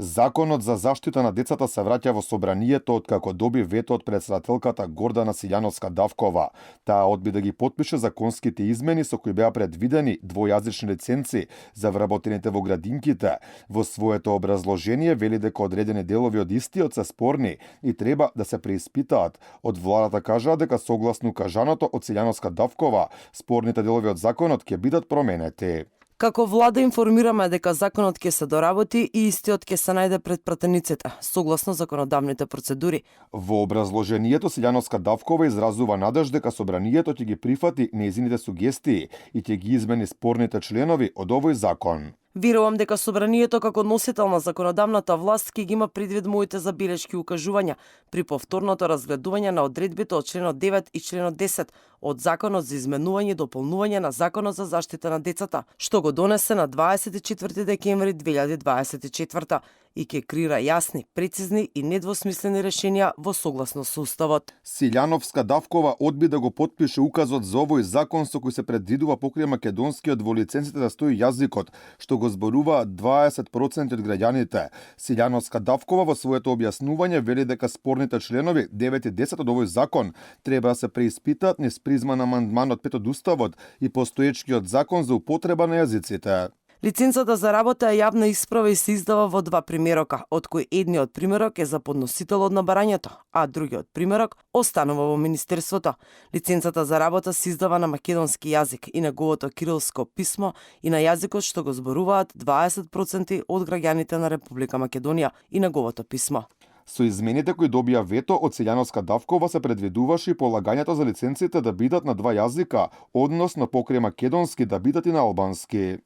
Законот за заштита на децата се враќа во собранието откако доби вето од претседателката Гордана Силјановска-Давкова. Таа одби да ги потпише законските измени со кои беа предвидени двојазични лиценци за вработените во градинките. Во своето образложение вели дека одредени делови од истиот се спорни и треба да се преиспитаат. Од владата кажаа дека согласно кажаното од Силјановска-Давкова, спорните делови од законот ќе бидат променети. Како влада информираме дека законот ќе се доработи и истиот ќе се најде пред пратениците, согласно законодавните процедури. Во образложението Силјановска-Давкова изразува надеж дека собранието ќе ги прифати нејзините сугестии и ќе ги измени спорните членови од овој закон. Верувам дека собранието како носител на законодавната власт ќе ги има предвид моите забелешки и укажувања при повторното разгледување на одредбите од членот 9 и членот 10 од Законот за изменување и дополнување на Законот за заштита на децата, што го донесе на 24 декември 2024 и ќе креира јасни, прецизни и недвосмислени решенија во согласност со Уставот. Силјановска-Давкова одби да го потпише указот за овој закон со кој се предвидува покрај македонскиот во лиценците да стои јазикот, што го зборуваат 20% од граѓаните. Силјановска-Давкова во своето објаснување вели дека спорните членови 9 и 10 од овој закон треба да се преиспитаат низ призма на амандманот 5 од Уставот и постоечкиот закон за употреба на јазиците. Лиценцата за работа е јавна исправа и се издава во два примерока, од кои едниот примерок е за подносителот на барањето, а другиот примерок останува во Министерството. Лиценцата за работа се издава на македонски јазик и неговото кирилско писмо и на јазикот што го зборуваат 20% од граѓаните на Република Македонија и неговото писмо. Со измените кои добија вето од Силјановска-Давкова се предвидуваше и полагањето за лиценците да бидат на два јазика, односно покрај македонски да бидат и на албански.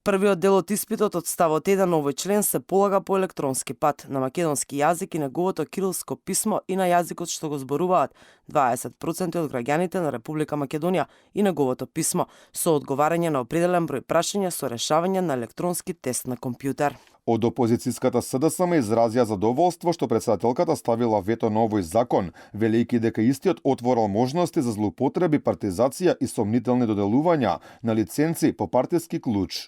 Првиот дел од испитот од ставот 1 на овој член се полага по електронски пат на македонски јазик и неговото кирилско писмо и на јазикот што го зборуваат 20% од граѓаните на Република Македонија и неговото писмо, со одговарање на определен број прашања со решавање на електронски тест на компјутер. Од опозицијската СДСМ изразија задоволство што претседателката ставила вето на овој закон, велејќи дека истиот отворил можности за злоупотреби, партизација и сомнителни доделувања на лиценци по партиски клуч.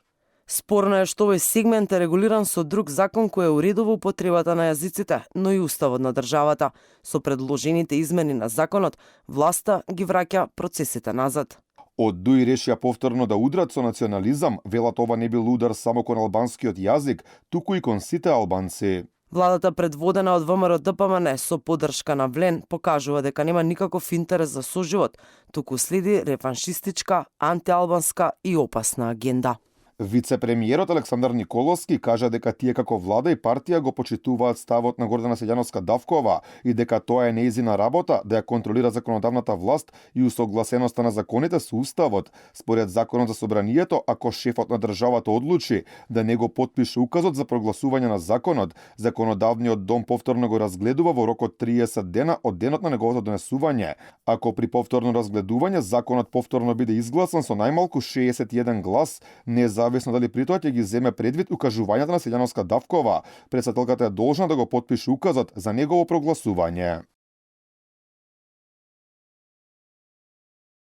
Спорно е што овој сегмент е регулиран со друг закон кој е уредува употребата на јазиците, но и уставот на државата. Со предложените измени на законот, власта ги враќа процесите назад. Од ДУИ решија повторно да удрат со национализам, велат ова не бил удар само кон албанскиот јазик, туку и кон сите албанци. Владата предводена од ВМРО ДПМН со поддршка на Влен покажува дека нема никаков интерес за соживот, туку следи реваншистичка, антиалбанска и опасна агенда. Вице-премиерот Александар Николовски кажа дека тие како влада и партија го почитуваат ставот на Гордана Силјановска-Давкова и дека тоа е нејзина работа да ја контролира законодавната власт и усогласеноста на законите со Уставот. Според Законот за собранието, ако шефот на државата одлучи да не го потпише указот за прогласување на законот, законодавниот дом повторно го разгледува во рок од 30 дена од денот на неговото донесување. Ако при повторно разгледување законот повторно биде изгласан со најмалку 61 глас, независно дали при тоа ќе ги земе предвид укажувањата на Силјановска-Давкова, претседателката е должна да го потпише указот за негово прогласување.